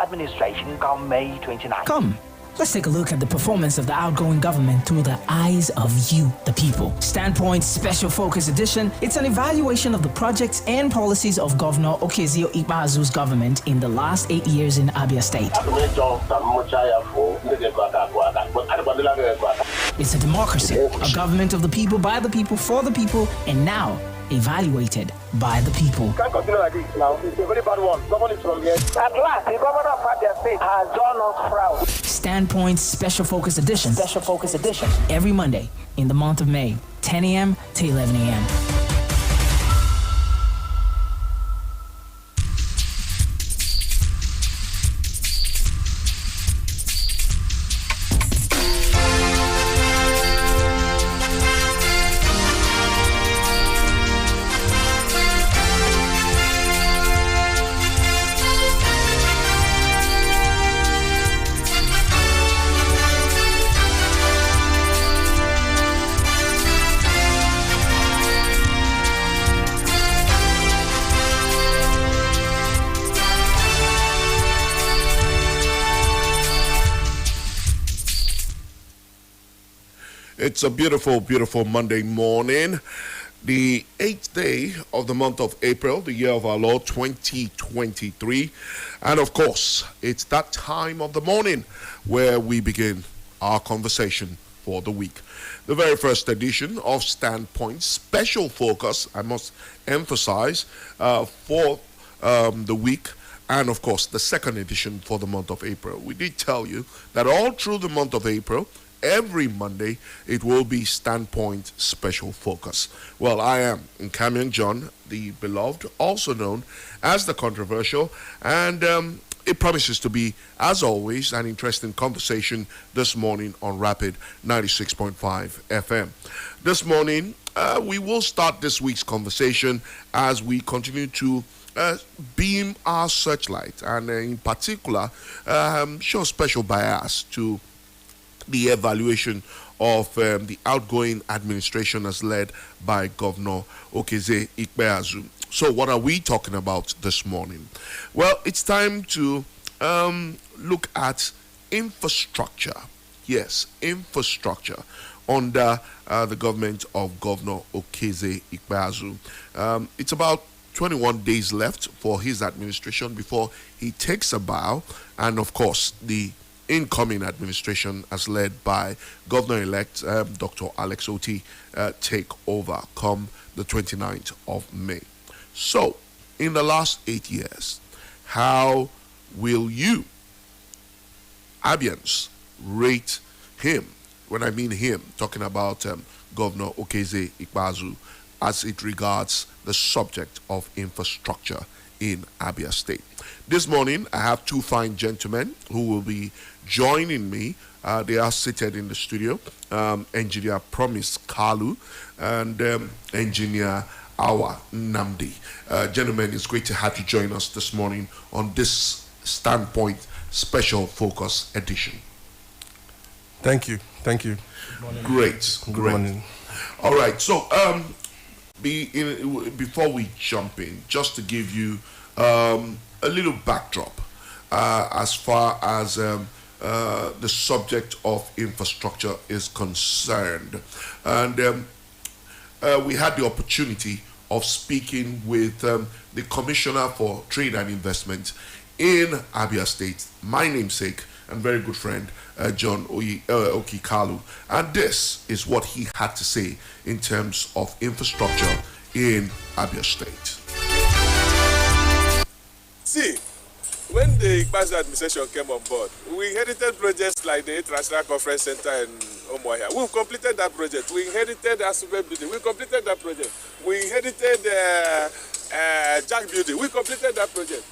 administration come May 29. Come. Let's take a look at the performance of the outgoing government through the eyes of you, the people. Standpoint Special Focus Edition. It's an evaluation of the projects and policies of Governor Okezie Ikpeazu's government in the last 8 years in Abia State. It's a democracy, a government of the people, by the people, for the people, and now evaluated by the people. Can't continue like this now. It's a very bad one. Government is from here. At last, the governor of Abia State has done us proud. Standpoint Special Focus Edition. Special Focus Edition. Every Monday in the month of May, 10 a.m. to 11 a.m. It's a beautiful, beautiful Monday morning, the 8th day of the month of April, the year of our Lord 2023. And of course, it's that time of the morning where we begin our conversation for the week. The very first edition of Standpoint Special Focus, I must emphasize, for the week. And of course, the second edition for the month of April. We did tell you that all through the month of April, every Monday, it will be Standpoint Special Focus. Well, I am Nkamian John, the beloved, also known as the controversial, and it promises to be, as always, an interesting conversation this morning on Rapid 96.5 FM. This morning, we will start this week's conversation as we continue to beam our searchlight and in particular show special bias to the evaluation of the outgoing administration as led by Governor Okezie Ikpeazu. So what are we talking about this morning? Well, it's time to look at infrastructure. Yes, infrastructure under the government of Governor Okezie Ikpeazu. It's about 21 days left for his administration before he takes a bow, and of course the incoming administration as led by Governor-elect Dr. Alex Otti take over come the 29th of May. So, in the last 8 years, how will you, Abians, rate him? When I mean him, talking about Governor Okezie Ikpeazu as it regards the subject of infrastructure in Abia State. This morning, I have two fine gentlemen who will be joining me. They are seated in the studio. Engineer Promise Kalu and Engineer Awa Namdi. Gentlemen, it's great to have you join us this morning on this Standpoint Special Focus edition. Thank you. Thank you. Good morning. Great. Good morning. All right. So, before we jump in, just to give you a little backdrop as far as the subject of infrastructure is concerned. And we had the opportunity of speaking with the Commissioner for Trade and Investment in Abia State, my namesake and very good friend, John Okikalu. And this is what he had to say in terms of infrastructure in Abia State. See, when the Ikpeazu administration came on board, we inherited projects like the International Conference Center in Umuahia. We've completed that project. We inherited Asube building. We completed that project. We inherited Jack building. We completed that project.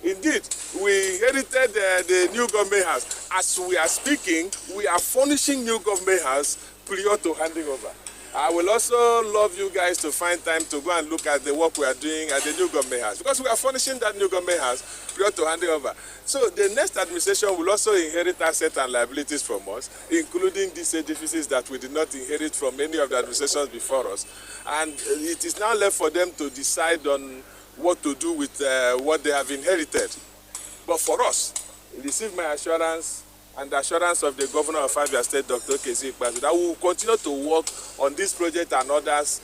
Indeed, we inherited the new government house. As we are speaking, we are furnishing new government house prior to handing over. I will also love you guys to find time to go and look at the work we are doing at the new government house, because we are furnishing that new government house prior to handing over. So the next administration will also inherit assets and liabilities from us, including these edifices that we did not inherit from any of the administrations before us. And it is now left for them to decide on what to do with what they have inherited. But for us, receive my assurance and the assurance of the governor of Abia State, Dr. Okezie Ikpeazu, that we will continue to work on this project and others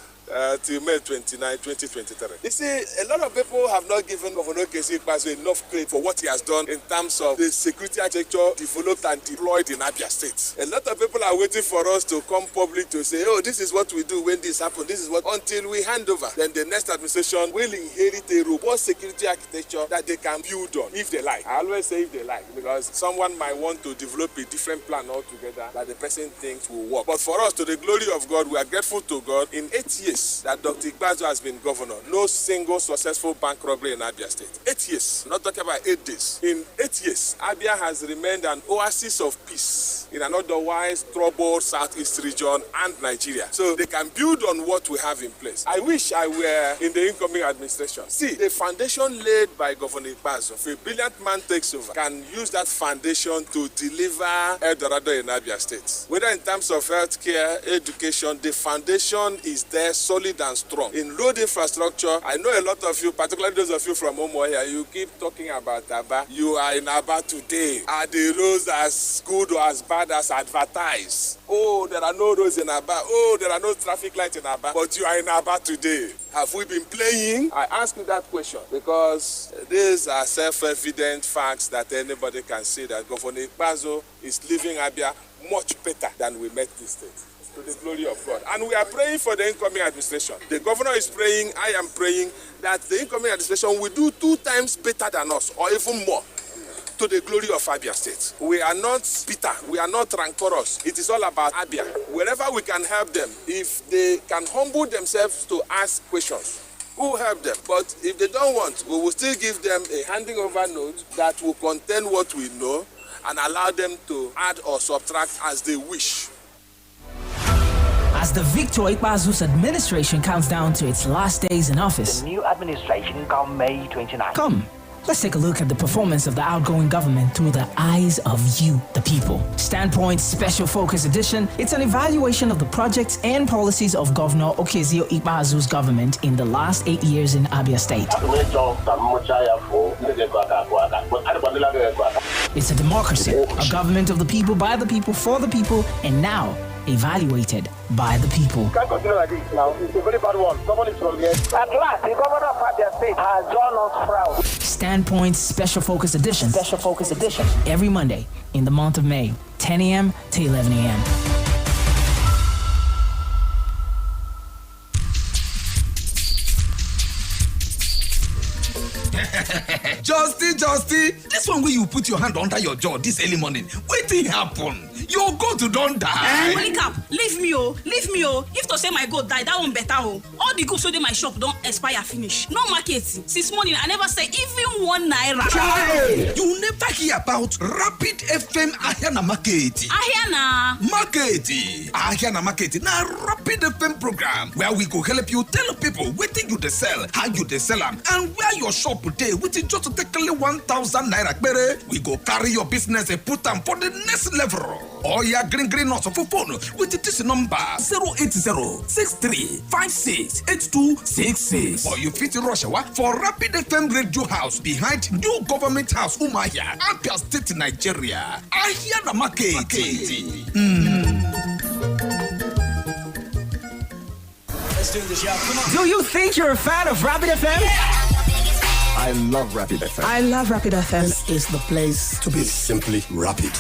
till May 29, 2023. You see, a lot of people have not given Governor Okezie Ikpeazu enough credit for what he has done in terms of the security architecture developed and deployed in Abia State. A lot of people are waiting for us to come public to say, oh, this is what we do when this happens, this is what, until we hand over. Then the next administration will inherit a robust security architecture that they can build on, if they like. I always say if they like, because someone might want to develop a different plan altogether that the person thinks will work. But for us, to the glory of God, we are grateful to God. In 8 years that Dr. Ikpeazu has been governor, no single successful bank robbery in Abia State. 8 years, not talking about 8 days. In 8 years, Abia has remained an oasis of peace in an otherwise troubled southeast region and Nigeria. So they can build on what we have in place. I wish I were in the incoming administration. See, the foundation laid by Governor Ikpeazu, if a brilliant man takes over, can use that foundation to deliver El Dorado in Abia State. Whether in terms of healthcare, education, the foundation is there, solid and strong. In road infrastructure, I know a lot of you, particularly those of you from Umuahia, you keep talking about Aba. You are in Aba today. Are the roads as good or as bad as advertised? Oh, there are no roads in Aba. Oh, there are no traffic lights in Aba. But you are in Aba today. Have we been playing? I ask you that question because these are self-evident facts that anybody can see that Governor Ikpeazu is leaving Abia much better than we met this state. To the glory of God. And we are praying for the incoming administration. The governor is praying, I am praying that the incoming administration will do 2 times better than us, or even more, to the glory of Abia State. We are not bitter, we are not rancorous. It is all about Abia. Wherever we can help them, if they can humble themselves to ask questions, we'll help them. But if they don't want, we will still give them a handing over note that will contain what we know and allow them to add or subtract as they wish. As the Victor Ikpeazu's administration counts down to its last days in office, The new administration come May 29. come, let's take a look at the performance of the outgoing government through the eyes of you, the people. Standpoint Special Focus Edition, it's an evaluation of the projects and policies of Governor Okezie Ikpeazu's government in the last 8 years in Abia State. It's a democracy, a government of the people, by the people, for the people, and now evaluated by the people. Can't continue like this now. It's a very bad one. Someone is from here. At last, the governor of Abia State has done us proud. Standpoint Special Focus Edition. Special Focus Edition. Every Monday in the month of May, 10 a.m. to 11 a.m. Justy, this one where you put your hand under your jaw this early morning, wetin happen? Your goat don't die. Wake up, leave me oh. If to say my goat die, that one better oh. All the goods wey dey my shop don expire finish. No market. Since morning I never say even 1 naira. Chai! You never hear about Rapid FM Ahiana Market. Ahiana Market na Rapid FM program where we go help you tell people wetin you dey sell, how you dey sell am, and where your shop dey with just to take only 1,000 naira kpere. We go carry your business and put am for the next level. Or your green us for phone with this number 080-6356-8266. Or you fit rush for Rapid FM Radio House behind New Government House Umuahia, Abia State, Nigeria. Ahiana Market. Let's do this, y'all. Come on. Do you think you're a fan of Rapid FM? I love Rapid FM. I love Rapid FM. This is the place to be. Simply Rapid.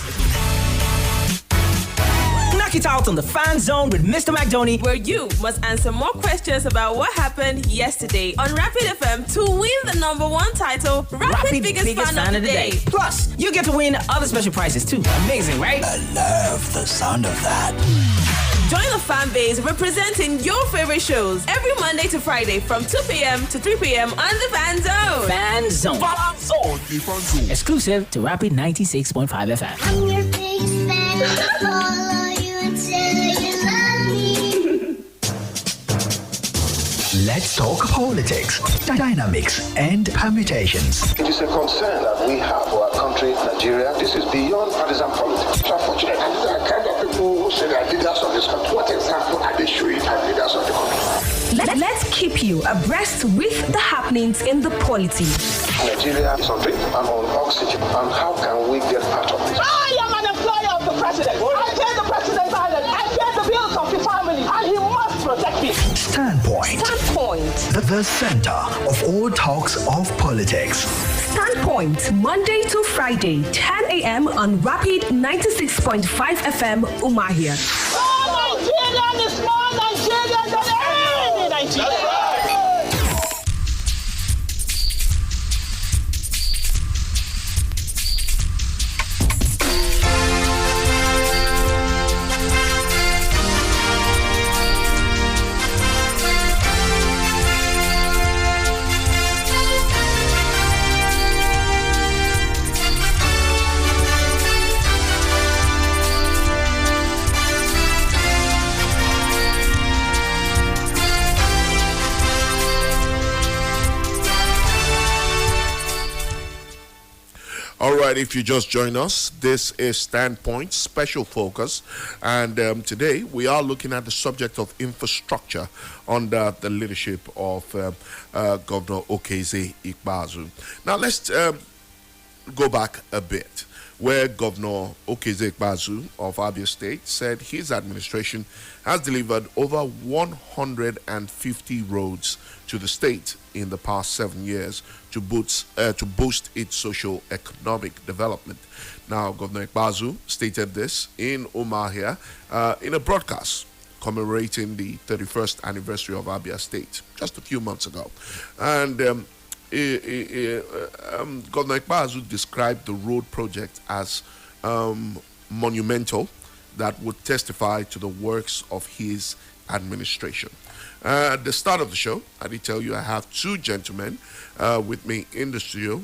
Knock it out on the Fan Zone with Mr. McDoney, where you must answer more questions about what happened yesterday on Rapid FM to win the #1 title, Rapid Biggest Fan of the Day. Plus, you get to win other special prizes too. Amazing, right? I love the sound of that. Join the fan base representing your favorite shows every Monday to Friday from 2 p.m. to 3 p.m. on the Fan Zone. Fan Zone. Exclusive to Rapid 96.5 FM. I'm your biggest fan. Follow you until you love me. Let's talk politics, dynamics, and permutations. It is a concern that we have for our country, Nigeria. This is beyond partisan politics. It's unfortunate. And these are the kind of people who say they are leaders of this country. What example are they showing as leaders of the country? Let's keep you abreast with the happenings in the polity. Nigeria is on drink and on oxygen. And how can we get out of this? I am an employer of the president. I pay the president's island. I pay the bills of the family. And he must protect me. Standpoint. The center of all talks of politics. Standpoint, Monday to Friday, 10 a.m. on Rapid 96.5 FM, Umahia. Oh, Nigeria is more Nigerian than any Nigerian. All right, if you just join us, this is Standpoint Special Focus, and today we are looking at the subject of infrastructure under the leadership of Governor Okezie Ikpeazu. Now let's go back a bit, where Governor Okezie Ikpeazu of Abia State said his administration has delivered over 150 roads to the state in the past 7 years to boost its socio-economic development. Now, Governor Ikpeazu stated this in Umahia in a broadcast commemorating the 31st anniversary of Abia State just a few months ago. And Governor Ikpeazu described the road project as monumental, that would testify to the works of his administration. At the start of the show, I did tell you I have two gentlemen with me in the studio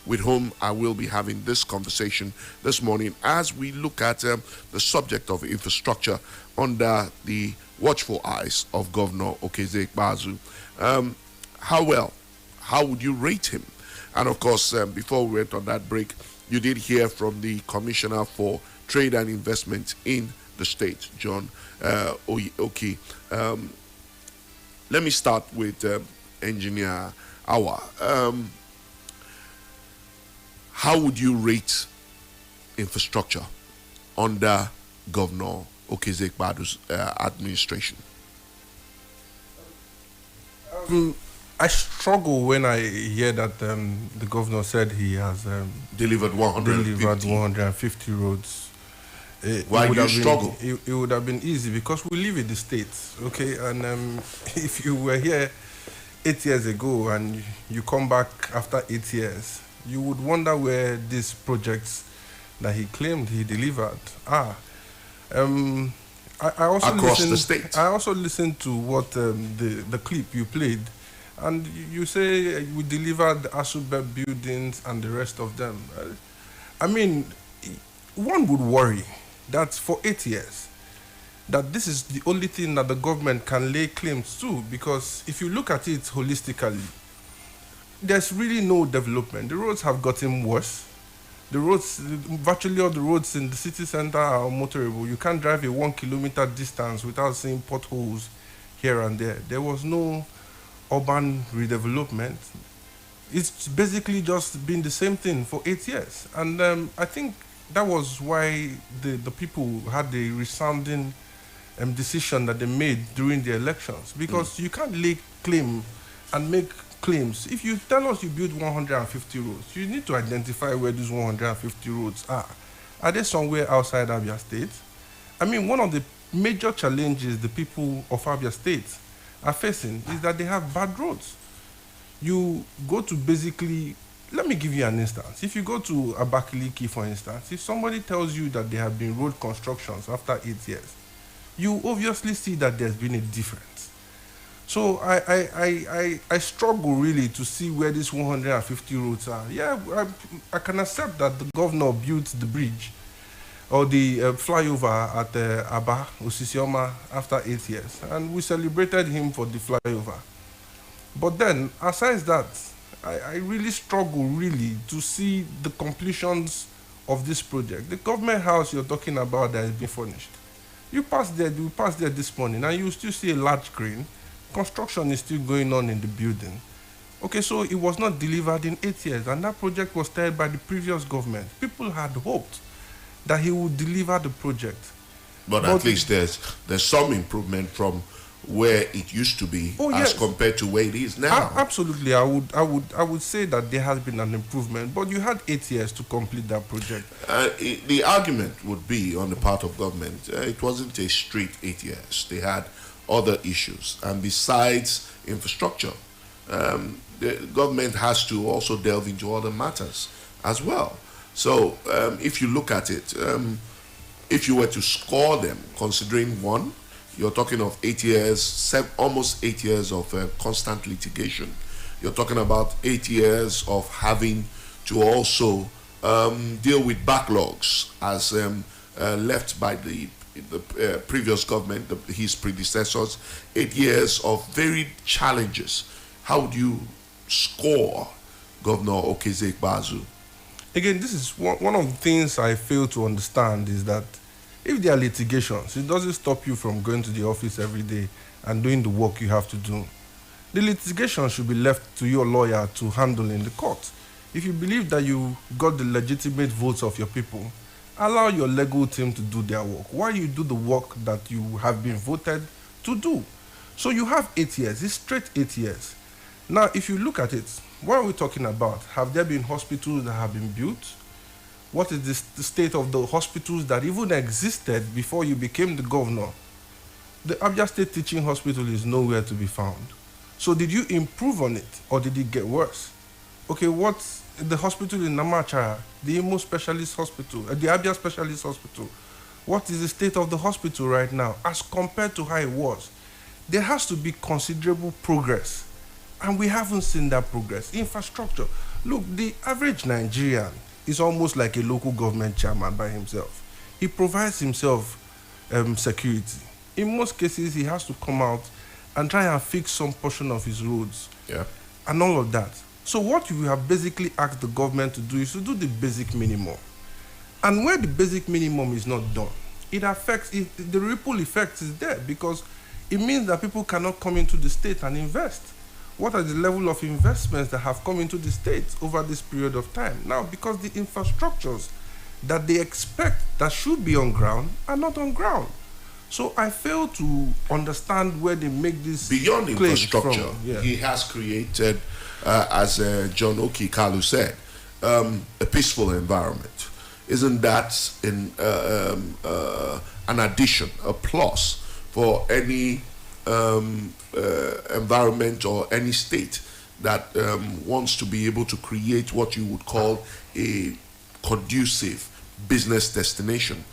with whom I will be having this conversation this morning as we look at the subject of infrastructure under the watchful eyes of Governor Okezie Ikpeazu. How would you rate him? And of course, before we went on that break, you did hear from the Commissioner for Trade and Investment in the state, John Oki. Let me start with Engineer Awa. How would you rate infrastructure under Governor Okezie Ikpeazu's administration? I struggle when I hear that the governor said he has delivered 150 roads. Why do you struggle? It would have been easy because we live in the States, okay? And if you were here 8 years ago and you come back after 8 years, you would wonder where these projects that he claimed he delivered are. I also across the state. I also listened to what the clip you played, and you say we delivered Asubeb buildings and the rest of them. I mean, one would worry that for 8 years, that this is the only thing that the government can lay claims to, because if you look at it holistically, there's really no development. The roads have gotten worse. The roads, virtually all the roads in the city center are unmotorable. You can't drive a 1 kilometer distance without seeing potholes here and there. There was no urban redevelopment. It's basically just been the same thing for 8 years. And I think that was why the people had the resounding decision that they made during the elections, because you can't lay claim and make claims. If you tell us you built 150 roads, you need to identify where these 150 roads are. Are they somewhere outside Abia State? I mean, one of the major challenges the people of Abia State are facing is that they have bad roads. You go to basically, let me give you an instance. If you go to Abakaliki, for instance, if somebody tells you that there have been road constructions after 8 years, you obviously see that there's been a difference. So I struggle really to see where these 150 roads are. Yeah, I can accept that the governor built the bridge or the flyover at Aba Osisioma after 8 years, and we celebrated him for the flyover. But then, aside that, I really struggle really to see the completions of this project. The government house you're talking about that has been furnished. We passed there this morning, and you still see a large crane. Construction is still going on in the building. Okay, so it was not delivered in 8 years, and that project was started by the previous government. People had hoped that he would deliver the project. But at least there's some improvement from where it used to be as compared to where it is now. Absolutely, I would say that there has been an improvement, but you had 8 years to complete that project. The argument would be on the part of government, it wasn't a straight 8 years. They had other issues, and besides infrastructure, the government has to also delve into other matters as well. So if you look at it, if you were to score them, considering one, you're talking of 8 years, almost 8 years of constant litigation. You're talking about 8 years of having to also deal with backlogs as left by the previous government, his predecessors. 8 years of varied challenges. How would you score Governor Okezie Ikpeazu? Again, this is one of the things I fail to understand is that if there are litigations, it doesn't stop you from going to the office every day and doing the work you have to do. The litigation should be left to your lawyer to handle in the court. If you believe that you got the legitimate votes of your people, allow your legal team to do their work while you do the work that you have been voted to do. So you have 8 years. It's straight 8 years. Now, if you look at it, what are we talking about? Have there been hospitals that have been built? What is the state of the hospitals that even existed before you became the governor? The Abia State Teaching Hospital is nowhere to be found. So did you improve on it, or did it get worse? Okay, what's the hospital in Namachara, the Imo Specialist Hospital, the Abia Specialist Hospital? What is the state of the hospital right now as compared to how it was? There has to be considerable progress, and we haven't seen that progress. Infrastructure. Look, the average Nigerian is almost like a local government chairman by himself. He provides himself security. In most cases, he has to come out and try and fix some portion of his roads and all of that. So what you have basically asked the government to do is to do the basic minimum. And where the basic minimum is not done, it affects, the ripple effect is there, because it means that people cannot come into the state and invest. What are the level of investments that have come into the state over this period of time? Now, because the infrastructures that they expect that should be on ground are not on ground. So I fail to understand where they make this beyond infrastructure. From. Yeah. He has created, as John Oki Kalu said, a peaceful environment. Isn't that an addition, a plus for any environment or any state that wants to be able to create what you would call a conducive business destination?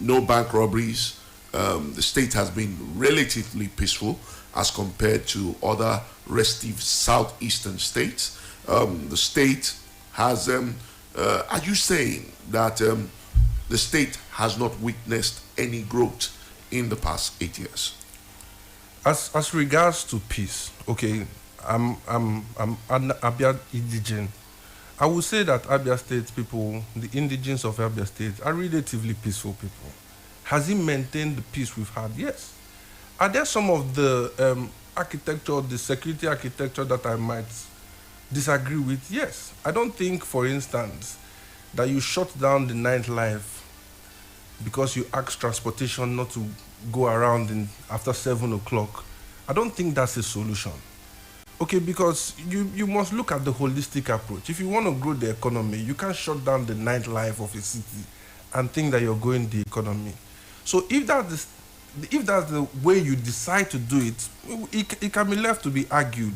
No bank robberies. The state has been relatively peaceful as compared to other restive southeastern states. The state has, are you saying that the state has not witnessed any growth in the past 8 years? As regards to peace, okay, I'm an Abia indigene. I would say that Abia State people, the indigenes of Abia State, are relatively peaceful people. Has he maintained the peace we've had? Yes. Are there some of the architecture, the security architecture that I might disagree with? Yes. I don't think, for instance, that you shut down the nightlife because you ask transportation not to go around after 7 o'clock. I don't think that's a solution. Okay, because you must look at the holistic approach. If you want to grow the economy, you can't shut down the nightlife of a city and think that you're growing the economy. So if that's the way you decide to do it, it can be left to be argued.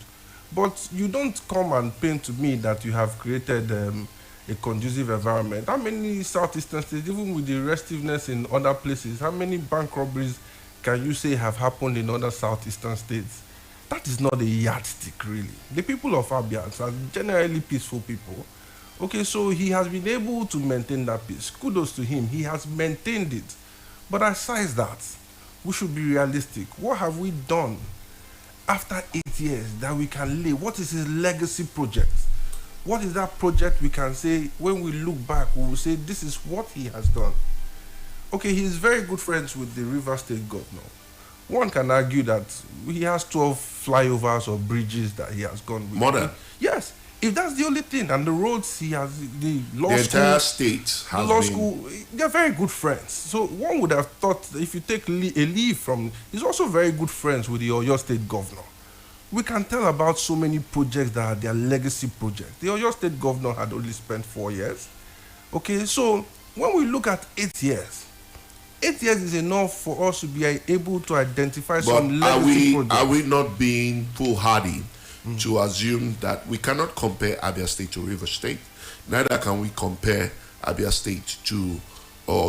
But you don't come and paint to me that you have created a conducive environment. How many southeastern states, even with the restiveness in other places, how many bank robberies can you say have happened in other southeastern states? That is not a yardstick, really. The people of Abia are generally peaceful people. Okay, so he has been able to maintain that peace. Kudos to him. He has maintained it. But aside that, we should be realistic. What have we done? after 8 years that we can lay? What is his legacy project? What is that project we can say, when we look back, we will say, this is what he has done? Okay, he's very good friends with the Rivers State governor. One can argue that he has 12 flyovers or bridges that he has gone with. Modern. Yes, if that's the only thing, and the roads he has, the law The school, entire state has law been. school, they're very good friends. So one would have thought that if you take a leave from, he's also very good friends with the Oyo State governor. We can tell about so many projects that are their legacy projects. The Oyo State governor had only spent 4 years. Okay, so when we look at 8 years, 8 years is enough for us to be able to identify some legacy projects. Are we not being foolhardy to assume that we cannot compare Abia State to River State? Neither can we compare Abia State to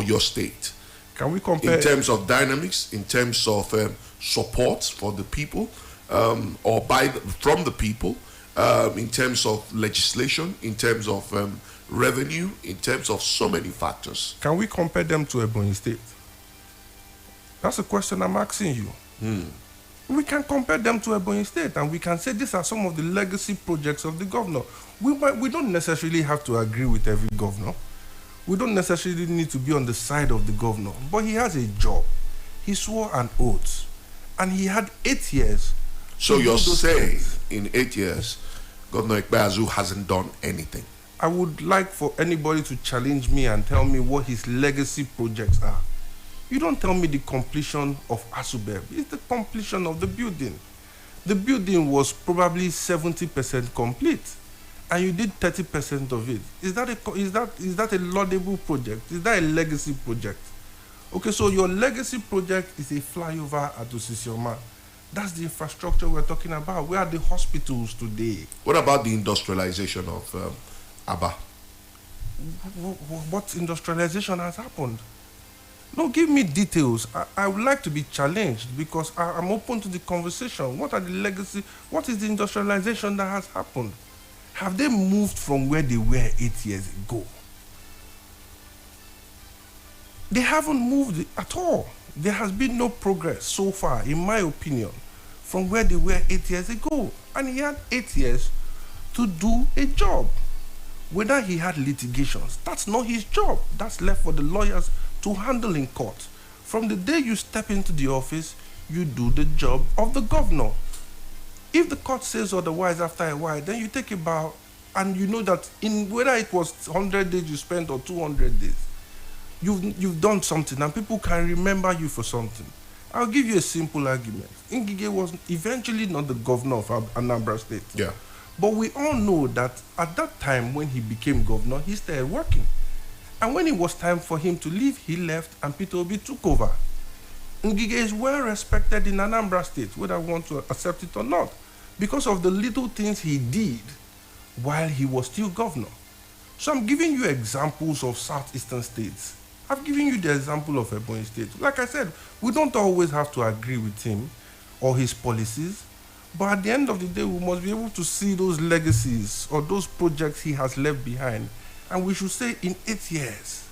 your state. Can we compare? In terms of dynamics, in terms of support for the people, or from the people, in terms of legislation, in terms of revenue, in terms of so many factors. Can we compare them to Ebonyi State? That's a question I'm asking you. We can compare them to Ebonyi State, and we can say these are some of the legacy projects of the governor. We don't necessarily have to agree with every governor. We don't necessarily need to be on the side of the governor, but he has a job. He swore an oath, and he had 8 years. So you're saying in 8 years, Governor Ikpeazu hasn't done anything? I would like for anybody to challenge me and tell me what his legacy projects are. You don't tell me the completion of Asubeb. It's the completion of the building. The building was probably 70% complete, and you did 30% of it. Is that a laudable project? Is that a legacy project? Okay, so your legacy project is a flyover at Osisioma. That's the infrastructure we're talking about. Where are the hospitals today? What about the industrialization of Aba? What industrialization has happened? No, give me details. I would like to be challenged, because I'm open to the conversation. What are the legacy? What is the industrialization that has happened? Have they moved from where they were 8 years ago? They haven't moved at all. There has been no progress so far, in my opinion, from where they were 8 years ago. And he had 8 years to do a job. Whether he had litigations, that's not his job. That's left for the lawyers to handle in court. From the day you step into the office, you do the job of the governor. If the court says otherwise after a while, then you take a bow, and you know that in whether it was 100 days you spent or 200 days, you've done something, and people can remember you for something. I'll give you a simple argument. Ngige was eventually not the governor of Anambra State. Yeah. But we all know that at that time when he became governor, he started working. And when it was time for him to leave, he left, and Peter Obi took over. Ngige is well respected in Anambra State, whether I want to accept it or not, because of the little things he did while he was still governor. So I'm giving you examples of southeastern states. I've given you the example of Ebonyi State. Like I said, we don't always have to agree with him or his policies, but at the end of the day, we must be able to see those legacies or those projects he has left behind. And we should say, in 8 years,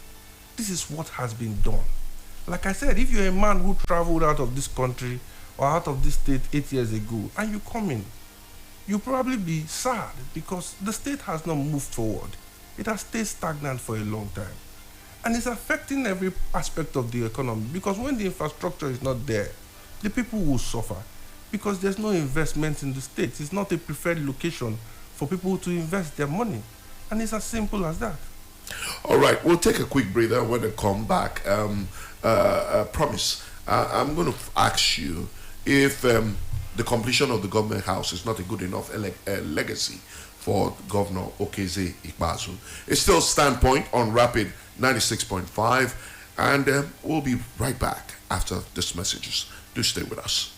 this is what has been done. Like I said, if you're a man who traveled out of this country or out of this state 8 years ago, and you come in, you'll probably be sad, because the state has not moved forward. It has stayed stagnant for a long time. And it's affecting every aspect of the economy, because when the infrastructure is not there, the people will suffer, because there's no investment in the state. It's not a preferred location for people to invest their money. And it's as simple as that. All right, we'll take a quick breather. When we come back, promise, I'm going to ask you if the completion of the government house is not a good enough legacy for Governor Okezie Ikpeazu. It's still Standpoint on Rapid 96.5, and we'll be right back after these messages. Do stay with us.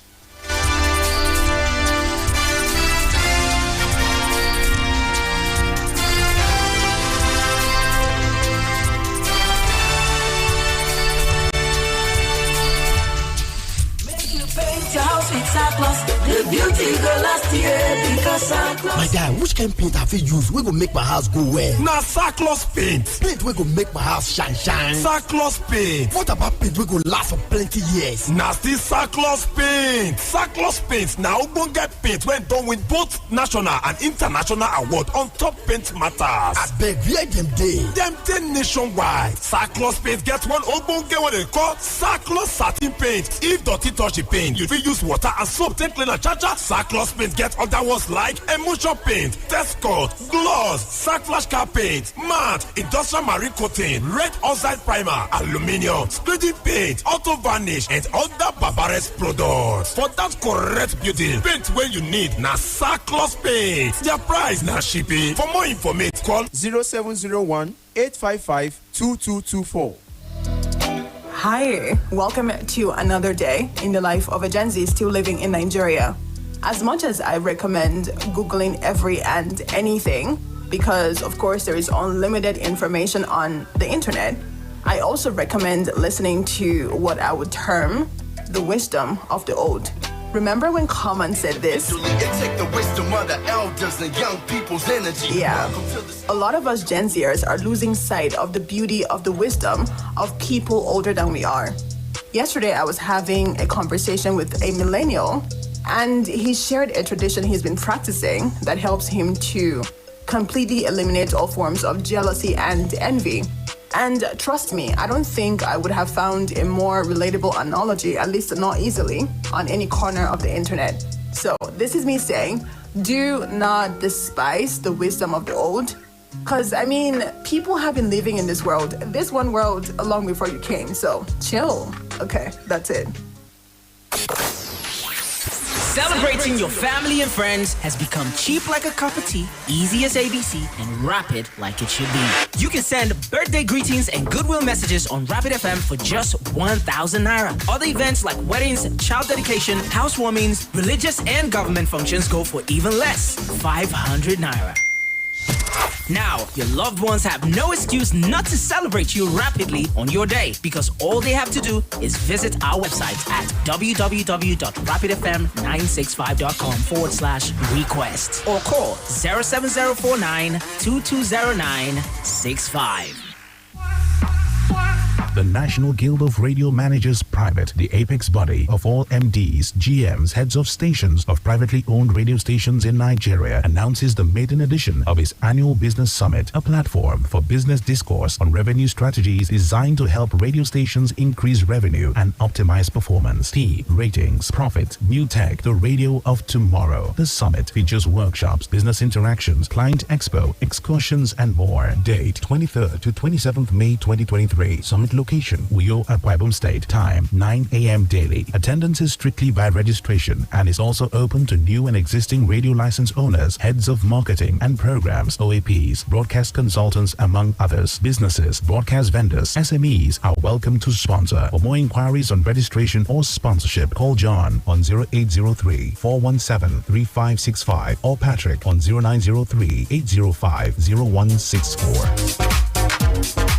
The beauty go last year, because My guy, which kind paint have you used? We go make my house go well. Na Sackloss paint. Paint we go make my house shine. Sackloss paint. What about paint we go last for plenty years? Na still Sackloss paint. Sackloss paint na ogbonge paint wey don win both national and international award on top paint matters. Abeg, where dem dey? Dem dey nationwide. Sackloss paint get one ogbonge wey dem call Sackloss satin paint. If dirty touch the paint, you fit use water and soap take clean and cha-cha. Sackloss paint get other ones like emulsion paint, test coat, gloss, sack flash car paint, matte, industrial marine coating, red oxide primer, aluminium, spreading paint, auto varnish, and other Barbares products. For that correct building paint wey you need na Sackloss paint. Their price na shipping. For more information, call 0701-855-2224. Hi, welcome to another day in the life of a Gen Z still living in Nigeria. As much as I recommend Googling every and anything, because of course there is unlimited information on the internet, I also recommend listening to what I would term the wisdom of the old. Remember when Common said this? Take the wisdom of the elders and young people's energy. Yeah. A lot of us Gen Zers are losing sight of the beauty of the wisdom of people older than we are. Yesterday, I was having a conversation with a millennial, and he shared a tradition he's been practicing that helps him to completely eliminate all forms of jealousy and envy. And trust me, I don't think I would have found a more relatable analogy, at least not easily, on any corner of the internet. So this is me saying, do not despise the wisdom of the old. Because, I mean, people have been living in this one world long before you came. So chill. Okay, that's it. Celebrating your family and friends has become cheap like a cup of tea, easy as ABC, and rapid like it should be. You can send birthday greetings and goodwill messages on Rapid FM for just 1,000 naira. Other events like weddings, child dedication, housewarmings, religious and government functions go for even less, 500 naira. Now, your loved ones have no excuse not to celebrate you rapidly on your day because all they have to do is visit our website at www.rapidfm965.com/request or call 07049 220965. The National Guild of Radio Managers Private, the apex body of all MDs, GMs, heads of stations of privately owned radio stations in Nigeria, announces the maiden edition of its annual Business Summit, a platform for business discourse on revenue strategies designed to help radio stations increase revenue and optimize performance. Ratings, profit, new tech, the radio of tomorrow. The summit features workshops, business interactions, client expo, excursions, and more. Date 23rd to 27th May 2023. Summit location, Uyo Akwa Ibom State. Time 9 a.m. daily. Attendance is strictly by registration and is also open to new and existing radio license owners, heads of marketing and programs, OAPs, broadcast consultants, among others. Businesses, broadcast vendors, SMEs are welcome to sponsor. For more inquiries on registration or sponsorship, call John on 0803-417-3565 or Patrick on 0903-805-0164.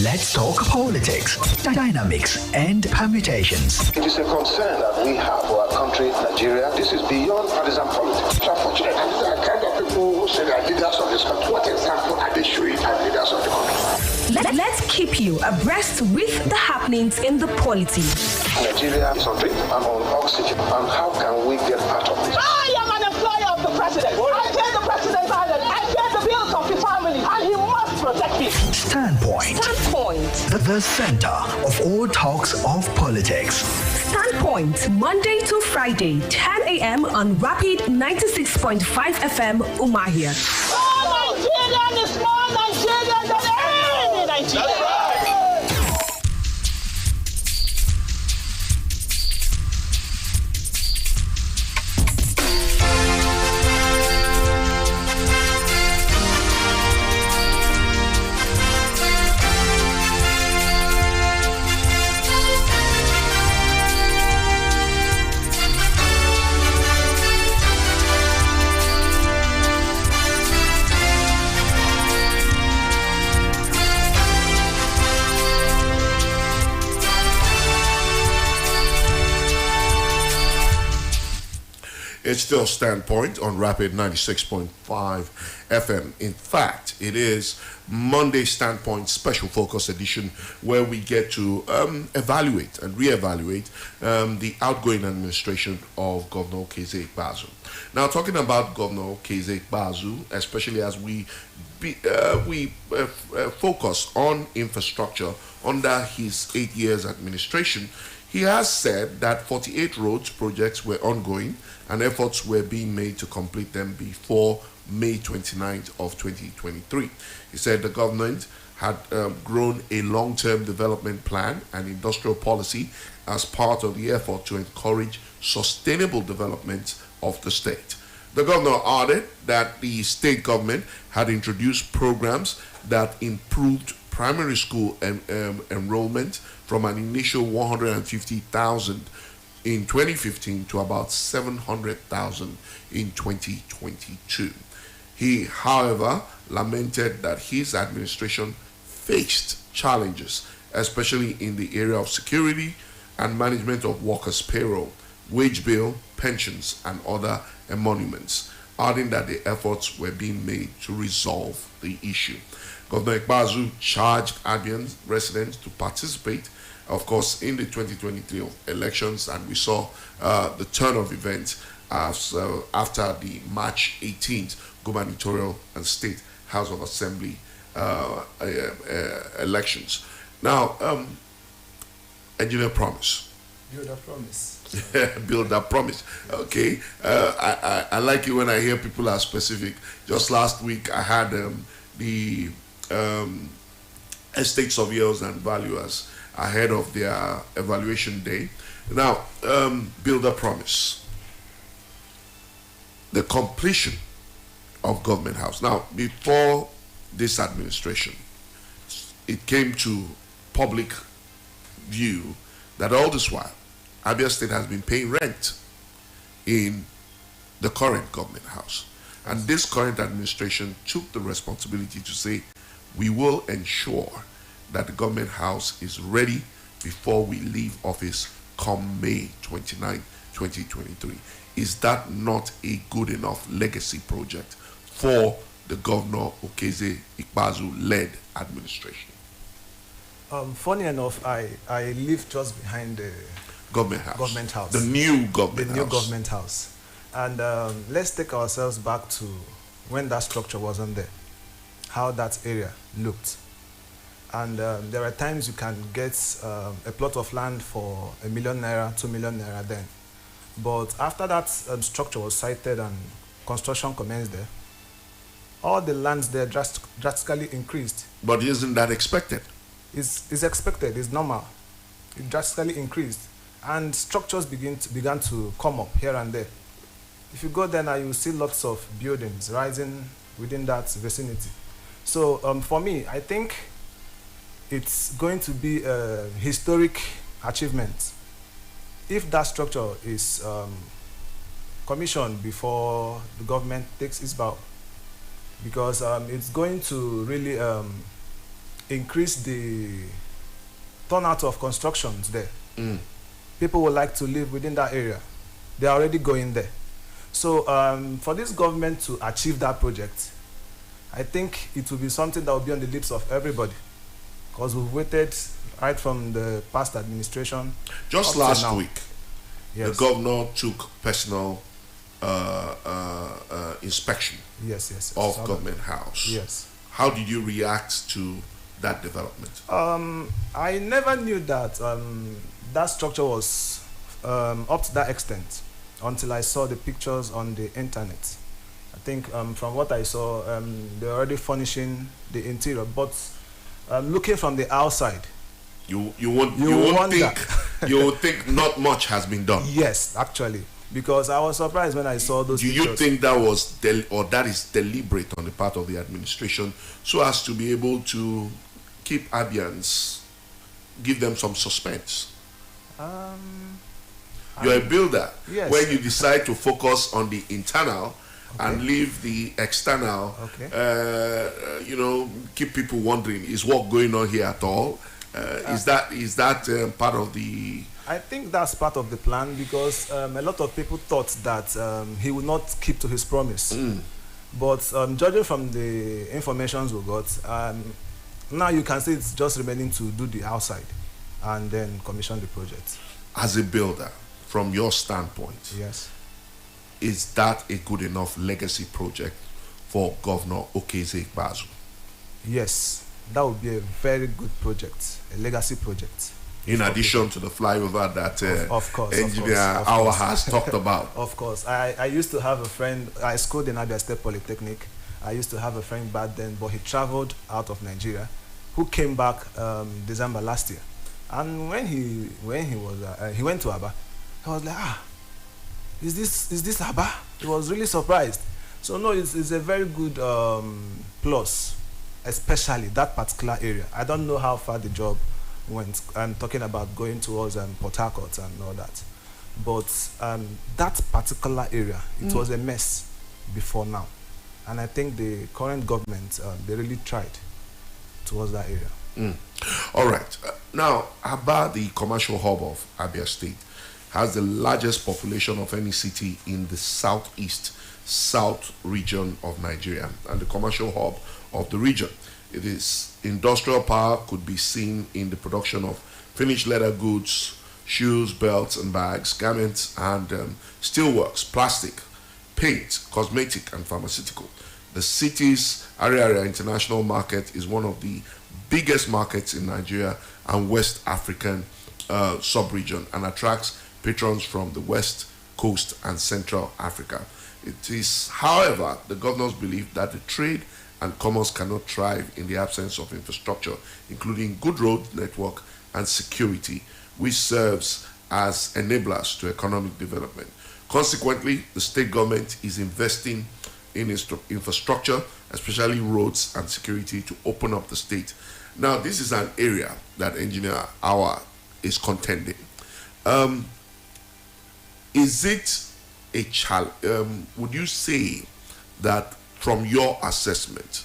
Let's talk politics, dynamics, and permutations. It is a concern that we have for our country, Nigeria. This is beyond partisan politics. It's unfortunate. And these are the kind of people who say they are leaders of this country. What example are they showing as leaders of the country? Let's keep you abreast with the happenings in the polity. Nigeria is on drink and on oxygen. And how can we get out of this? I am an employer of the president. I pay the president salary. I pay the bills of the family. And he must protect me. Standpoint. The center of all talks of politics. Standpoint, Monday to Friday, 10 a.m. on Rapid 96.5 FM, Umahia. All Nigerian is more Nigerian than any Nigerian. It's still Standpoint on Rapid 96.5 FM. In fact, it is Monday Standpoint Special Focus Edition, where we get to evaluate and reevaluate the outgoing administration of Governor Okezie Ikpeazu. Now, talking about Governor Okezie Ikpeazu, especially as we focus on infrastructure under his 8 years administration, he has said that 48 roads projects were ongoing and efforts were being made to complete them before May 29th of 2023. He said the government had grown a long-term development plan and industrial policy as part of the effort to encourage sustainable development of the state. The governor added that the state government had introduced programs that improved primary school enrollment from an initial 150,000 in 2015 to about 700,000 in 2022. He, however, lamented that his administration faced challenges, especially in the area of security and management of workers' payroll, wage bill, pensions, and other emoluments, adding that the efforts were being made to resolve the issue. Governor Ikpeazu charged Abian residents to participate, of course, in the 2023 elections, and we saw the turn of events after the March 18th gubernatorial and state House of Assembly elections. Now, Engineer Promise. Build that promise. Build that promise. Okay. I like it when I hear people are specific. Just last week, I had the estate surveyors and valuers ahead of their evaluation day. Now, build a promise. The completion of Government House. Now, before this administration, it came to public view that all this while, Abia State has been paying rent in the current Government House. And this current administration took the responsibility to say, we will ensure that the Government House is ready before we leave office come May 29, 2023. Is that not a good enough legacy project for the Governor Okezie Ikpeazu-led administration? Funny enough, I live just behind the Government House. The new Government House. And let's take ourselves back to when that structure wasn't there, how that area looked. And there are times you can get a plot of land for ₦1 million, 2 million naira then. But after that structure was sited and construction commenced there, all the lands there drastically increased. But isn't that expected? It's expected, it's normal. It drastically increased. And structures began to come up here and there. If you go there now, you see lots of buildings rising within that vicinity. So for me, I think it's going to be a historic achievement if that structure is commissioned before the government takes its bow, because it's going to really increase the turnout of constructions there. People would like to live within that area. They are already going there. So for this government to achieve that project, I think it will be something that will be on the lips of everybody, because we've waited right from the past administration. Just last week, the governor took personal inspection of Government House. Yes. How did you react to that development? I never knew that that structure was up to that extent until I saw the pictures on the internet. I think from what I saw, they're already furnishing the interior, but looking from the outside, you would think not much has been done. Yes, actually, because I was surprised when I saw those pictures. Do you think that was that is deliberate on the part of the administration, so as to be able to keep Abians, give them some suspense? You're a builder. Yes. Where you decide to focus on the internal and leave the external, keep people wondering, is work going on here at all? Is that part of the? I think that's part of the plan because a lot of people thought that he would not keep to his promise. But judging from the information we got, now you can see it's just remaining to do the outside and then commission the project. As a builder, from your standpoint, yes, is that a good enough legacy project for Governor Okezie Ikpeazu? Yes, that would be a very good project, a legacy project. In addition to the flyover that of course, Engineer Awa has talked about. Of course. I used to have a friend, I schooled in Abia State Polytechnic. I used to have a friend back then, but he traveled out of Nigeria, who came back December last year. And when he went to Aba, I was like, is this Aba? He was really surprised. So no, it's a very good plus, especially that particular area. I don't know how far the job went. I'm talking about going towards Port Harcourt and all that. But that particular area, it was a mess before now. And I think the current government, they really tried towards that area. All right. Now, Aba, the commercial hub of Abia State, has the largest population of any city in the south region of Nigeria and the commercial hub of the region. It is industrial power could be seen in the production of finished leather goods, shoes, belts and bags, garments and steelworks, plastic, paint, cosmetic and pharmaceutical. The city's Ariaria International Market is one of the biggest markets in Nigeria and West African sub-region and attracts patrons from the West Coast and Central Africa. It is, however, the governor's belief that the trade and commerce cannot thrive in the absence of infrastructure, including good road network and security, which serves as enablers to economic development. Consequently, the state government is investing in its infrastructure, especially roads and security, to open up the state. Now, this is an area that Engineer Awa is contending. Is it a challenge? Would you say that from your assessment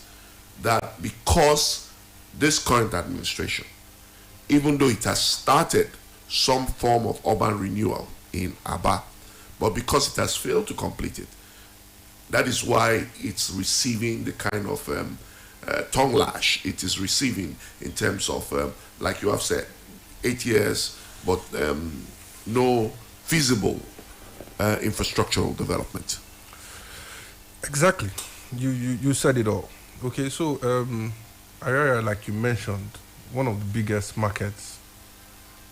that because this current administration, even though it has started some form of urban renewal in Aba, but because it has failed to complete it, that is why it's receiving the kind of tongue lash it is receiving in terms of, like you have said, 8 years, but no feasible infrastructural development. Exactly. You said it all. Okay, so Ariaria, like you mentioned, one of the biggest markets,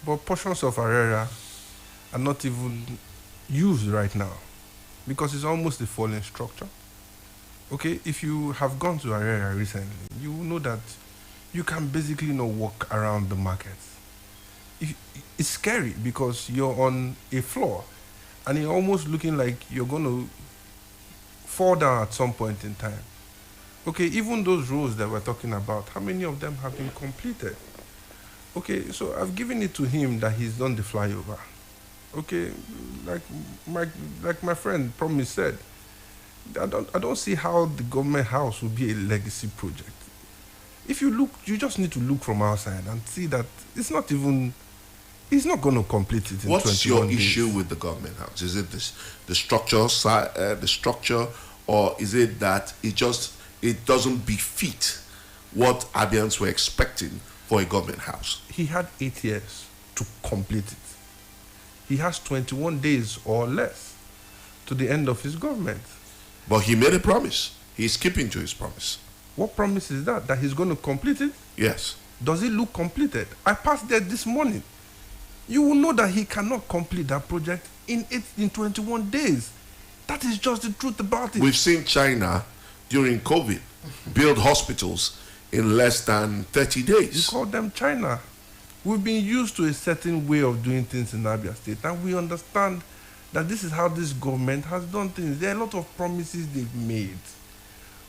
but portions of Ariaria are not even used right now because it's almost a fallen structure. Okay, if you have gone to Ariaria recently, you will know that you can basically not walk around the markets. It's scary because you're on a floor and you're almost looking like you're going to fall down at some point in time. Okay, even those roads that we're talking about, how many of them have been completed? Okay, so I've given it to him that he's done the flyover. Okay, like my friend Promise said, I don't see how the government house will be a legacy project. If you look, you just need to look from outside and see that it's not going to complete it in 21 days. What's your issue with the government house? Is it the structure, or is it that it doesn't befit what Abians were expecting for a government house? He had 8 years to complete it. He has 21 days or less to the end of his government. But he made a promise. He's keeping to his promise. What promise is that? That he's going to complete it? Yes. Does it look completed? I passed there this morning. You will know that he cannot complete that project in 21 days. That is just the truth about it. We've seen China during COVID build hospitals in less than 30 days. You call them China. We've been used to a certain way of doing things in Abia State, and we understand that this is how this government has done things. There are a lot of promises they've made.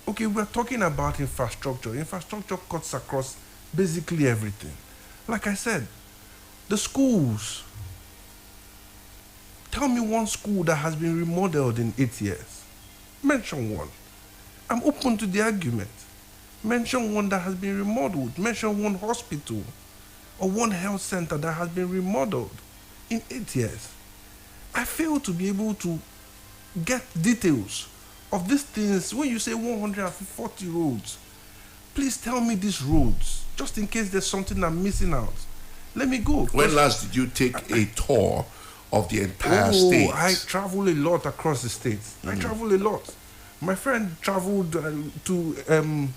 Okay, we're talking about infrastructure. Infrastructure cuts across basically everything. Like I said, the schools. Tell me one school that has been remodeled in 8 years. Mention one. I'm open to the argument. Mention one that has been remodeled. Mention one hospital. or one health center that has been remodeled in 8 years. I fail to be able to get details of these things. When you say 140 roads, please tell me these roads, just in case there's something I'm missing out. Let me go. When last did you take a tour of the entire state? I travel a lot across the states. I travel a lot. My friend traveled to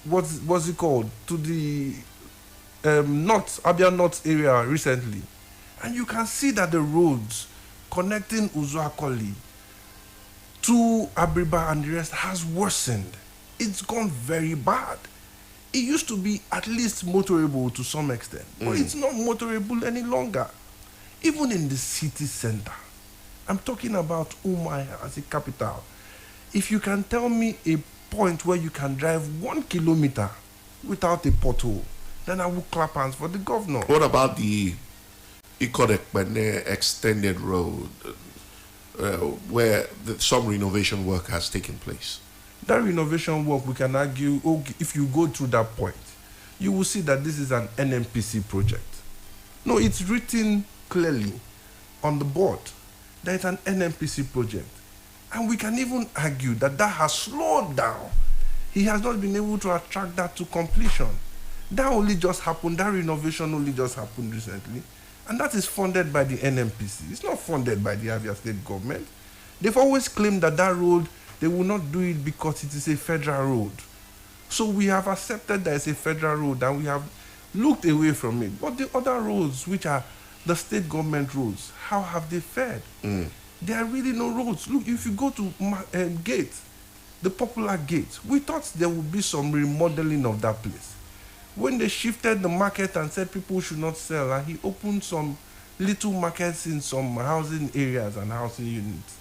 what's it called? To the Abia North area recently. And you can see that the roads connecting Uzuakoli to Abriba and the rest has worsened. It's gone very bad. It used to be at least motorable to some extent, but it's not motorable any longer. Even in the city center, I'm talking about Umuahia as a capital. If you can tell me a point where you can drive 1 kilometer without a pothole, then I will clap hands for the governor. What about the Ikodekbene extended road, where some renovation work has taken place? That renovation work, we can argue, if you go through that point, you will see that this is an NMPC project. No, it's written clearly on the board that it's an NMPC project. And we can even argue that that has slowed down. He has not been able to attract that to completion. That only just happened, that renovation only just happened recently. And that is funded by the NMPC. It's not funded by the Abia State government. They've always claimed that that road, they will not do it because it is a federal road. So we have accepted that it's a federal road and we have looked away from it. But the other roads, which are the state government roads, how have they fared? There are really no roads. Look, if you go to Gate, the popular Gate, we thought there would be some remodeling of that place. When they shifted the market and said people should not sell, and he opened some little markets in some housing areas and housing units.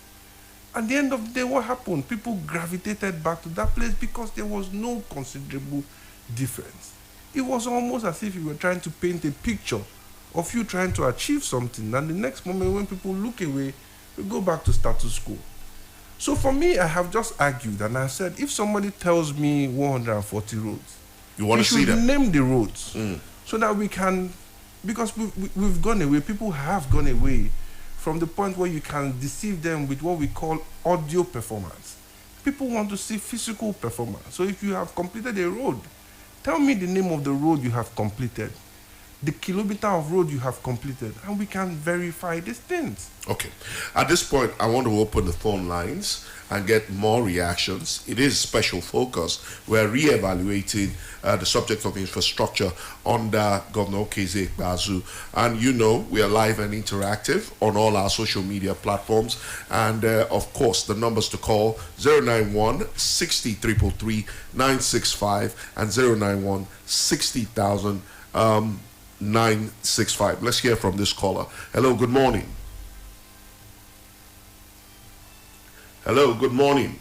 At the end of the day, what happened? People gravitated back to that place because there was no considerable difference. It was almost as if you were trying to paint a picture of you trying to achieve something, and the next moment when people look away, we go back to status quo. So for me, I have just argued, and I said, if somebody tells me 140 roads, you want to see them? Name the roads so that we can, because we've gone away, people have gone away from the point where you can deceive them with what we call audio performance. People want to see physical performance. So if you have completed a road, tell me the name of the road you have completed, the kilometer of road you have completed, and we can verify these things. Okay. At this point, I want to open the phone lines and get more reactions. It is special focus. We're re-evaluating the subject of infrastructure under Governor Okezie Ikpeazu. And you know, we are live and interactive on all our social media platforms. And of course, the numbers to call 091 60 333 965 and 091 60,000 965. Let's hear from this caller. Hello, good morning. Hello, good morning.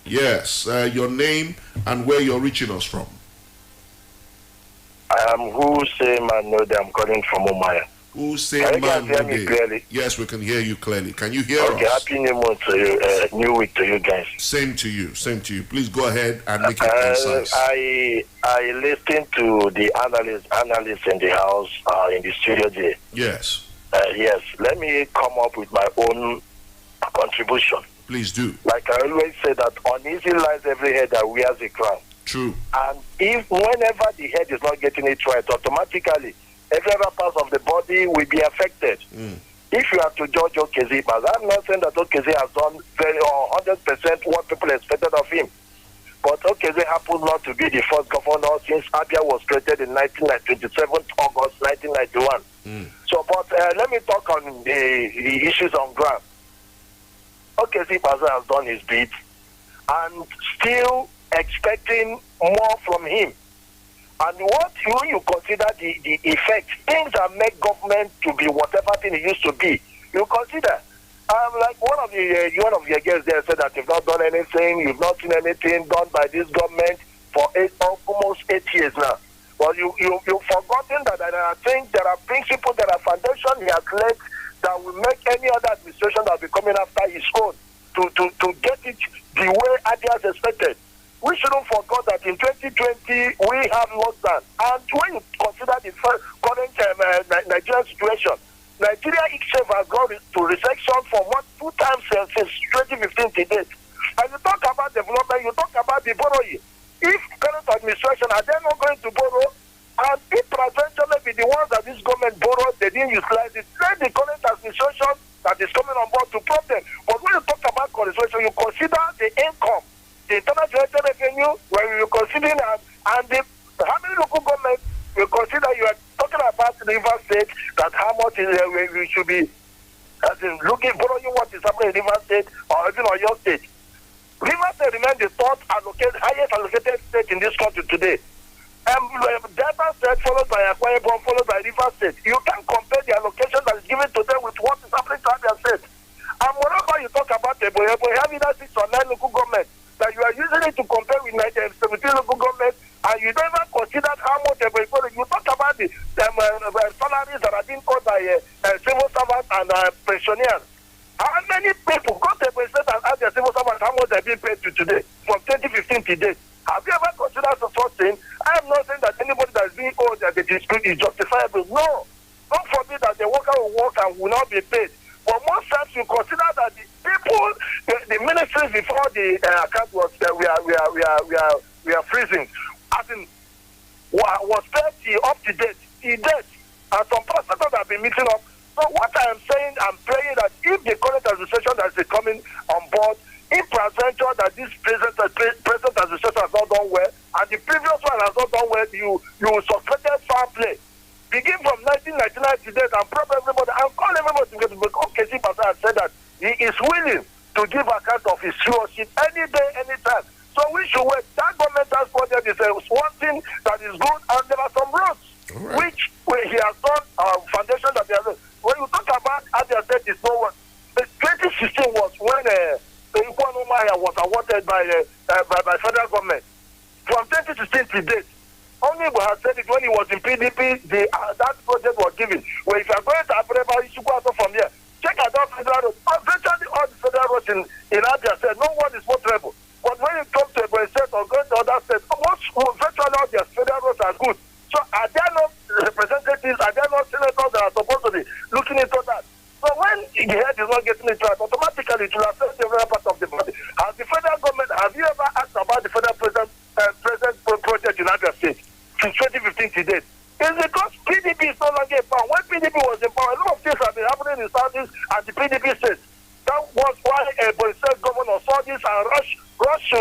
Yes, your name and where you're reaching us from. I am Hussein Manode. I'm calling from Umuahia. Hussein Manode. Yes, we can hear you clearly. Can you hear us? Okay, happy new month to you, new week to you guys. Same to you, same to you. Please go ahead and make it concise. I listened to the analysts in the house, in the studio there. Yes. Yes, let me come up with my own contribution. Please do. Like I always say that uneasy lies every head that wears a crown. True. And if whenever the head is not getting it right, automatically every other part of the body will be affected. If you have to judge Okezie, I'm not saying that Okezie has done very 100% what people expected of him. But Okezie happens not to be the first governor since Abia was created in 27th August 1991. So, but let me talk on the issues on ground. Okezie has done his bit and still expecting more from him. And what you consider the effect, things that make government to be whatever thing it used to be, you consider. Like one of your guests there said that you've not done anything, you've not seen anything done by this government for almost 8 years now. Well, you've forgotten that I think there are principles, there are foundations he has laid that will make any other administration that will be coming after his own to get it the way Abia has expected. we shouldn't forget that in 2020 we have lockdown. And when you consider the current Nigerian situation, Nigeria itself has gone to recession for 2 times since 2015 to date. And you talk about development, you talk about the borrowing. If current administration are they not going to borrow, and if prevention maybe the ones that this government borrowed, they didn't utilize it, let the current administration that is coming on board to problem. But when you talk about consideration, you consider the income, the internal generated revenue, when you consider and how many local governments you consider you are talking about River State, that how much is we should be as in looking borrowing what is happening in River State or even on your state. River State remains the highest allocated state in this country today. Delta State followed by Akwa Ibom, followed by River State. You can compare the allocation that is given to them with what is happening to Abia State. And moreover, you talk about Ebo, you have either 6 or 9 local governments that you are using it to compare with 17 local governments, and you never considered how much Ebo. You talk about the salaries that are being owed by civil servants and pensioners. How many people go to Ebo State and ask their civil servants how much they are being paid to today, from 2015 to date? Have you ever considered such thing? I am not saying that anybody that is being owed that the dispute is justifiable. No. Don't forbid that the worker will work and will not be paid. But most times you consider that the people, the ministries before the account was we are freezing. As in, was paid up to date. And some persons have been meeting up. So what I am saying, I'm praying that if the current administration that is coming on board, if peradventure that this present administration has not done well, and the previous one has not done well, you suspected foul play. Begin from 1999 to date and prove everybody and call everybody together because KC Pastor has said that he is willing to give account of his stewardship any day, anytime. So we should wait. That government project is one thing that is good, and there are some roads which he has done foundation that he has done. When you talk about Abia State, is no one. 2016 was when Umaya was awarded by federal government. From 2016 to date, only we have said it when he was in PDP, that project was given. Well, if you are going to Abreba, you should go out from here. Check out all federal roads. Virtually all the federal roads in Abia State, no one is more trouble. But when you come to Ebonyi State or go to other states, virtually all their federal roads are good. So are there no representatives, are there no senators that are supposed to be looking into that? So when the head is not getting it right, automatically it will affect the other part of the body. Has the federal government, have you ever asked about the federal present project in Abia State since 2015 to date? It's because PDP is no longer in power. When PDP was in power, a lot of things have been happening in Southeast and the PDP states. That was why Ebonyi State governor saw this and rushed to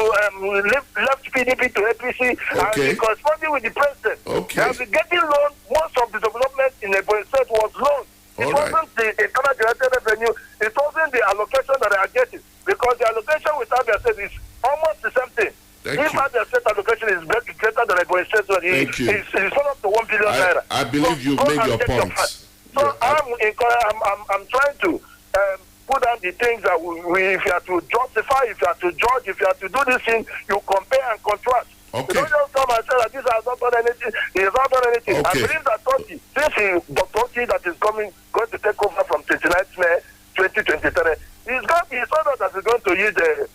left PDP to APC and corresponding with the president. They have been getting loan. Most of the development in Ebonyi State was loan. It wasn't the internal generated revenue, it wasn't the allocation that they are getting. Because the allocation with Abia State is almost the same thing. If Abia State allocation is greater than Ebonyi State, it's not up to 1 billion naira. I believe you've made your points. So I'm trying to put down the things that if you have to justify, if you have to judge, if you have to do this thing, you compare and contrast. You don't just come and say that this has not done anything, he has not done anything. I believe that Totti, this is Dr. Totti that is going to take over from 29th May 2023. He's told us that he's going to use the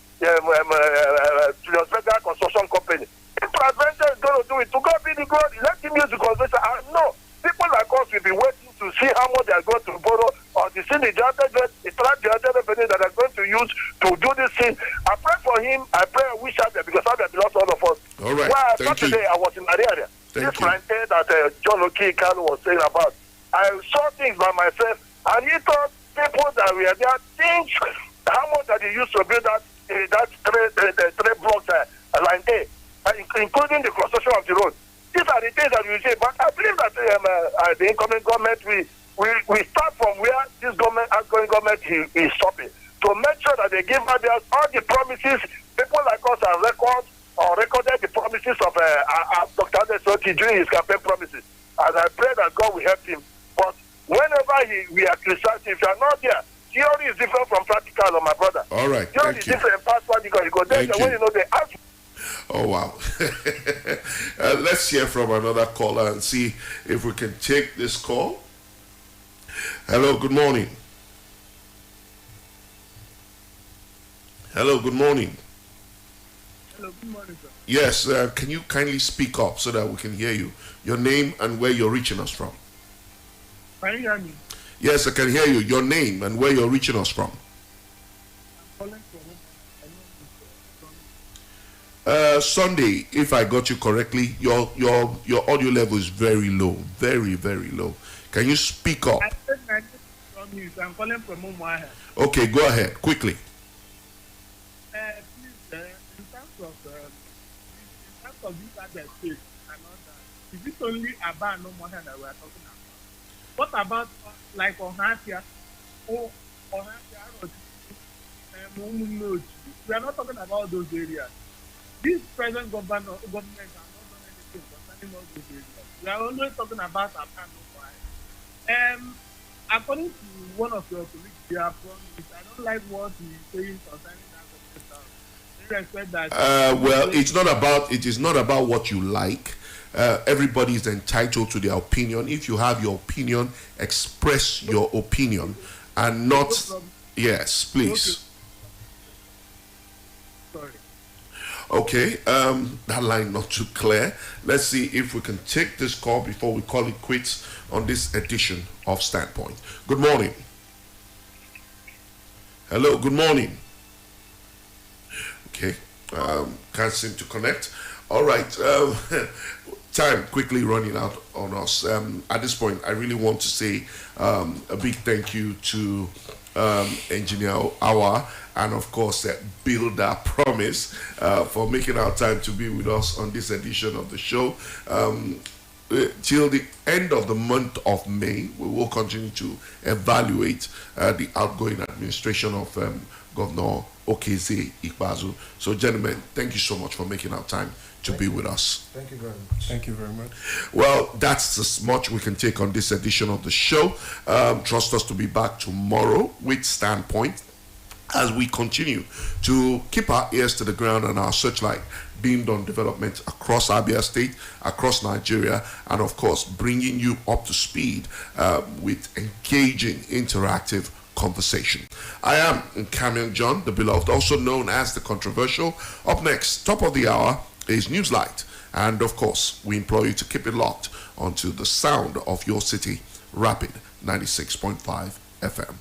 Julius Berger construction company. If President is going to do it, to go be the God, let him use the construction. I know people like us will be waiting to see how much they are going to borrow or to see the other revenue that are going to use to do this thing. I pray for him. I pray I wish Abia because Abia belongs to all of us. All right. Well, today I was in Ariaria. This plantain that John Okikano was saying about. I saw things by myself, and he told people that were there things how much that they used to build that three blocks line A, including the construction of the road. These are the things that we say, but I believe that the incoming government we start from where this outgoing government is stopping to make sure that they give us all the promises. People like us have recorded the promises of Dr. Adesoki during his campaign promises. And I pray that God will help him. But whenever we are criticized, if you are not there, theory is different from practical, my brother. All right. Theory is different. Passport, you go there, when you know they ask. Oh, wow. Let's hear from another caller and see if we can take this call. Hello, good morning. Hello, good morning. Hello, good morning, sir. Yes, can you kindly speak up so that we can hear you? Your name and where you're reaching us from. Can you hear me? Yes, I can hear you. Your name and where you're reaching us from. I'm calling from Sunday, if I got you correctly, your audio level is very low, very, very low. Can you speak up? I said my name is from you, so I'm calling from Umuahia. Okay, go ahead, quickly. Please, in terms of this other state and all that, is it only Aba and Umuahia that we are talking about? What about like Ohatia or Ohatia or we are not talking about those areas. This present government has not done anything concerning all those areas. We are only talking about Aba and Umuahia. According to one of your colleagues here from this, I don't like what he's saying concerning that. Well, it is not about what you like. Everybody is entitled to their opinion. If you have your opinion, express your opinion and not. Yes, please. Sorry. Okay, that line not too clear. Let's see if we can take this call before we call it quits on this edition of Standpoint. Good morning. Hello, good morning. Okay, can't seem to connect. All right, time quickly running out on us. At this point, I really want to say a big thank you to Engineer Awa and of course Builder Promise for making our time to be with us on this edition of the show. Till the end of the month of May, we will continue to evaluate the outgoing administration of Governor Okezie Ikpeazu. So, gentlemen, thank you so much for making our time to be with us. Thank you very much. Thank you very much. Well, that's as much we can take on this edition of the show. Trust us to be back tomorrow with Standpoint as we continue to keep our ears to the ground and our searchlight beamed on development across Abia State, across Nigeria, and of course bringing you up to speed with engaging, interactive conversation. I am Nkamian John, the beloved, also known as the controversial. Up next, top of the hour, is Newslight, and of course we implore you to keep it locked onto the sound of your city, Rapid 96.5 FM.